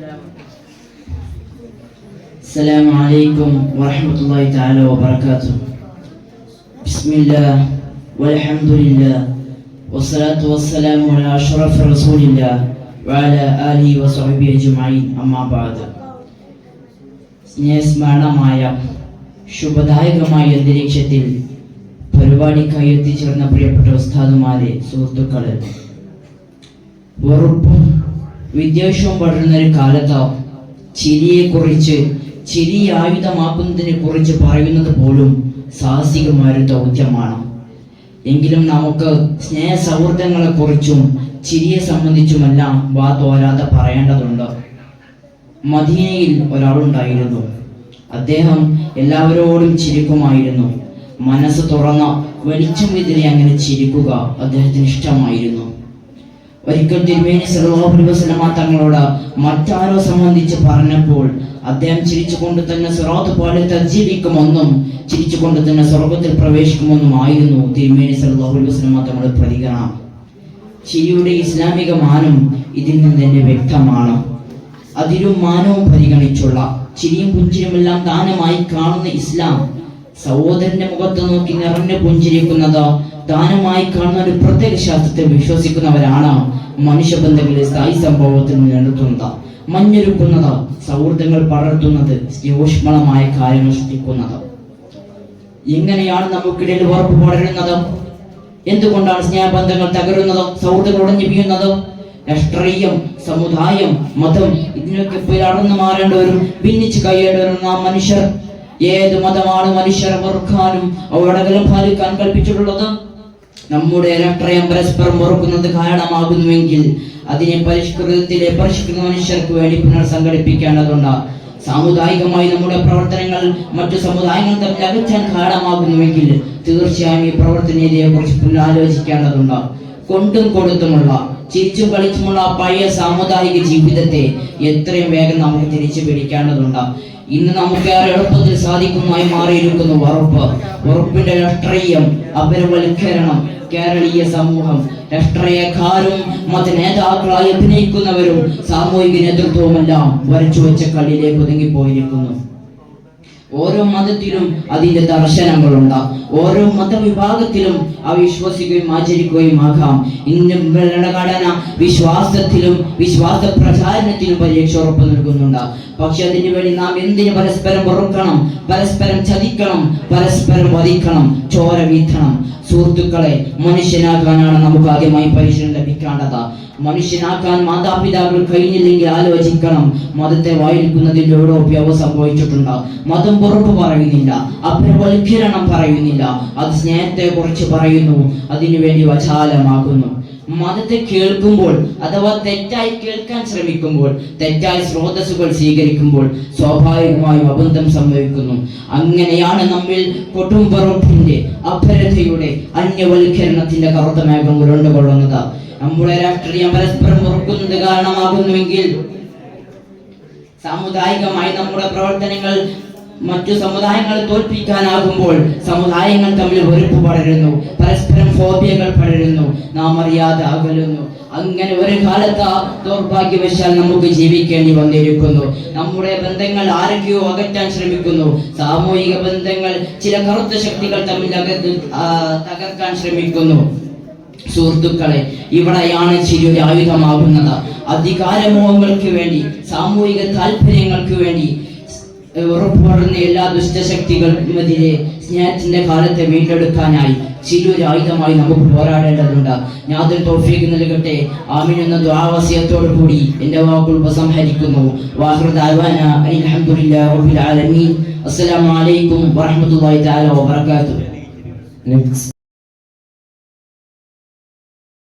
Assalamu alaikum wa rahmatullahi ta'ala wa barakatuh. Bismillah walhamdulillah wassalatu wassalamu ala ashraf rasulillah wa ala alihi wa sahbihi ajma'in. Amma ba'd. സ്നേഹസ്മരണമായ ശുഭദായകമായ അന്തരീക്ഷത്തിൽ പരിപാടിക്കായി എത്തിച്ചേർന്ന പ്രിയപ്പെട്ട ഉസ്താദുമാരെ, സുഹൃത്തുക്കളെ, വെറുപ്പും വിദ്വേഷവും പടരുന്ന ഒരു കാലത്ത് ചിരിയെക്കുറിച്ച്, ചിരി ആയുധമാക്കുന്നതിനെ കുറിച്ച് പറയുന്നത് പോലും സാഹസികമായ ഒരു ദൗത്യമാണ്. എങ്കിലും നമുക്ക് സ്നേഹ സൗഹൃദങ്ങളെ കുറിച്ചും ചിരിയെ സംബന്ധിച്ചുമെല്ലാം തോരാതെ പറയേണ്ടതുണ്ട്. മദീനയിൽ ഒരാളുണ്ടായിരുന്നു. അദ്ദേഹം എല്ലാവരോടും ചിരിക്കുമായിരുന്നു. മനസ്സ് തുറന്ന വെളിച്ചം എതിരെ അങ്ങനെ ചിരിക്കുക അദ്ദേഹത്തിന് ഇഷ്ടമായിരുന്നു. ഒരിക്കൽ തിരുമേനി സല്ലല്ലാഹു അലൈഹി വസല്ലമ തങ്ങളോട് മറ്റാരോ സംബന്ധിച്ച് പറഞ്ഞപ്പോൾ അദ്ദേഹം ചിരിച്ചുകൊണ്ട് തന്നെ സിറാത്ത് പാലത്ത് ജീവിക്കുമെന്നും ചിരിച്ചുകൊണ്ട് തന്നെ സ്വർഗത്തിൽ പ്രവേശിക്കുമെന്നും ആയിരുന്നു തിരുമേനി സല്ലല്ലാഹു അലൈഹി വസല്ലമ തങ്ങളുടെ പ്രതികരണം. ചിരിയുടെ ഇസ്ലാമിക മാനം ഇതിൽ നിന്ന് തന്നെ വ്യക്തമാണ്. അതിരും മാനവും പരിഗണിച്ചുള്ള ചിരിയും പുഞ്ചിരിയുമെല്ലാം ദാനമായി കാണുന്ന ഇസ്ലാം സഹോദരന്റെ മുഖത്ത് നോക്കി നിറഞ്ഞു പുഞ്ചിരിക്കുന്നത് ദാനമായി കാണുന്ന ഒരു പ്രത്യേക ശാസ്ത്രത്തെ വിശ്വസിക്കുന്നവരാണ് മനുഷ്യബന്ധങ്ങളെ സ്ഥായി സംഭവത്തിൽ നിലനിർത്തുന്നത്, മഞ്ഞൊരുക്കുന്നത്, സൗഹൃദങ്ങൾ പടർത്തുന്നത്, ഊഷ്മളമായ കാര്യങ്ങൾ സൃഷ്ടിക്കുന്നത്. എങ്ങനെയാണ് നമുക്കിടയിൽ ഉറപ്പ് പടരുന്നത്? എന്തുകൊണ്ടാണ് സ്നേഹബന്ധങ്ങൾ തകരുന്നത്, സൗഹൃദങ്ങൾ ഉടഞ്ഞു വീഴുന്നത്? രാഷ്ട്രീയം, സമുദായം, മതം, ഇതിനൊക്കെ അടർന്നു മാറേണ്ടവരും ഭിന്നിച്ച് കഴിയേണ്ടവരും നാം മനുഷ്യർ. ഏത് മതമാണ് മനുഷ്യരെ വെറുക്കാനും അവടകലം പാലിക്കാൻ കൽപ്പിച്ചിട്ടുള്ളത്? നമ്മുടെ രാഷ്ട്രീയം പരസ്പരം വെറുക്കുന്നത് കാരണമാകുന്നുവെങ്കിൽ അതിനെ പരിഷ്കൃത മനുഷ്യർക്ക് വേണ്ടി പുനർസംഘടിപ്പിക്കേണ്ടതുണ്ട്. സാമുദായികമായി നമ്മുടെ പ്രവർത്തനങ്ങൾ മറ്റു സമുദായങ്ങൾ തമ്മിൽ അകറ്റാൻ കാരണമാകുന്നുവെങ്കിൽ തീർച്ചയായും ഈ പ്രവർത്തനീയതയെ കുറിച്ച് പുനരാലോചിക്കേണ്ടതുണ്ട്. കൊണ്ടും കൊടുത്തുമുള്ള, ചിരിച്ചും കളിച്ചുമുള്ള പഴയ സാമുദായിക ജീവിതത്തെ എത്രയും വേഗം നമുക്ക് തിരിച്ചു പിടിക്കേണ്ടതുണ്ട്. ഇന്ന് നമുക്ക് ഏറെ എളുപ്പത്തിൽ സാധിക്കുന്നതായി മാറിയിരിക്കുന്നു വെറുപ്പ്. വെറുപ്പിന്റെ രാഷ്ട്രീയം, അപരവൽക്കരണം, കേരളീയ സമൂഹം, രാഷ്ട്രീയക്കാരും മത നേതാക്കളായി അഭിനയിക്കുന്നവരും സാമൂഹിക നേതൃത്വവുമെല്ലാം വരച്ചു വെച്ച കളിയിലേക്ക് ഒതുങ്ങിപ്പോയിരിക്കുന്നു. ഓരോ മതത്തിലും അതിന്റെ ദർശനങ്ങളുണ്ട്. ഓരോ മതവിഭാഗത്തിലും വിശ്വസിക്കുകയും ആചരിക്കുകയും ആകാം. ഇന്ത്യൻ ഭരണഘടന വിശ്വാസത്തിലും വിശ്വാസ പ്രചാരണത്തിലും പരീക്ഷ ഉറപ്പ് നൽകുന്നുണ്ട്. പക്ഷെ അതിനു വേണ്ടി നാം എന്തിന് പരസ്പരം വെറുക്കണം, പരസ്പരം ചതിക്കണം, പരസ്പരം വധിക്കണം, ചോര വീഴ്ത്തണം? സുഹൃത്തുക്കളെ, മനുഷ്യനാകാനാണ് നമുക്ക് ആദ്യമായി പരിശീലനം ലഭിക്കേണ്ടത്. മനുഷ്യനാക്കാൻ മാതാപിതാക്കൾ കഴിഞ്ഞില്ലെങ്കിൽ ആലോചിക്കണം. മതത്തെ വായിക്കുന്നതിന്റെ ഓരോ ഉപയോഗം സംഭവിച്ചിട്ടുണ്ട്. മതം വെറുപ്പ് പറയുന്നില്ല, അപരവൽക്കരണം പറയുന്നില്ല, അത് സ്നേഹത്തെ കുറിച്ച് പറയുന്നു, അതിനുവേണ്ടി വചാലമാകുന്നു. മതത്തെ കേൾക്കുമ്പോൾ അഥവാ തെറ്റായി കേൾക്കാൻ ശ്രമിക്കുമ്പോൾ, തെറ്റായ സ്രോതസ്സുകൾ സ്വീകരിക്കുമ്പോൾ സ്വാഭാവികമായും അബദ്ധം സംഭവിക്കുന്നു. അങ്ങനെയാണ് നമ്മിൽ കൊടുംവെറുപ്പിന്റെ, അപരതയുടെ, അന്യവൽക്കരണത്തിന്റെ കറുത്ത മേഘം ഉരുണ്ടുകൊള്ളുന്നത്. നമ്മുടെ രാഷ്ട്രീയം പരസ്പരം വെറുക്കുന്നത് കാരണമാകുന്നുവെങ്കിൽ സാമുദായികമായി നമ്മുടെ പ്രവർത്തനങ്ങൾ മറ്റു സമുദായങ്ങളെ തോൽപ്പിക്കാനാകുമ്പോൾ സമുദായങ്ങൾ തമ്മിൽ വെറുപ്പ് പടരുന്നു, പരസ്പരം ഫോബിയകൾ പടരുന്നു, നാം അറിയാതെ അകലുന്നു. അങ്ങനെ ഒരു കാലത്ത് ദൗർഭാഗ്യവശാൽ നമുക്ക് ജീവിക്കേണ്ടി വന്നിരിക്കുന്നു. നമ്മുടെ ബന്ധങ്ങൾ ആരൊക്കെയോ അകറ്റാൻ ശ്രമിക്കുന്നു. സാമൂഹിക ബന്ധങ്ങൾ ചില കറുത്ത ശക്തികൾ തമ്മിൽ തകർക്കാൻ ശ്രമിക്കുന്നു. സുഹൃത്തുക്കളെ, ഇവിടെയാണ് ചിരി ഒരു ആയുധമാകുന്നത്. അധികാരമോഹങ്ങൾക്ക് വേണ്ടി, സാമൂഹിക താല്പര്യങ്ങൾക്ക് വേണ്ടി ഉറപ്പുപടുന്ന എല്ലാ ദുഷ്ടശക്തികൾക്കുമെതിരെ സ്നേഹത്തിന്റെ കാലത്തെ വീണ്ടെടുക്കാനായി ചിരി ഒരു ആയുധമായി നമുക്ക് പോരാടേണ്ടതുണ്ട്. ഞാൻ തൗഫീഖ് നൽകട്ടെ. ആമീൻ എന്ന ദുആവസിയത്തോടു കൂടി എന്റെ വാക്കുകൾ ഉപസംഹരിക്കുന്നു. വാഹിറു ദഅവാന അൽഹംദുലില്ലാഹി റബ്ബിൽ ആലമീൻ. അസ്സലാമു അലൈക്കും വറഹ്മത്തുള്ളാഹി തആല വബറകാതുഹു.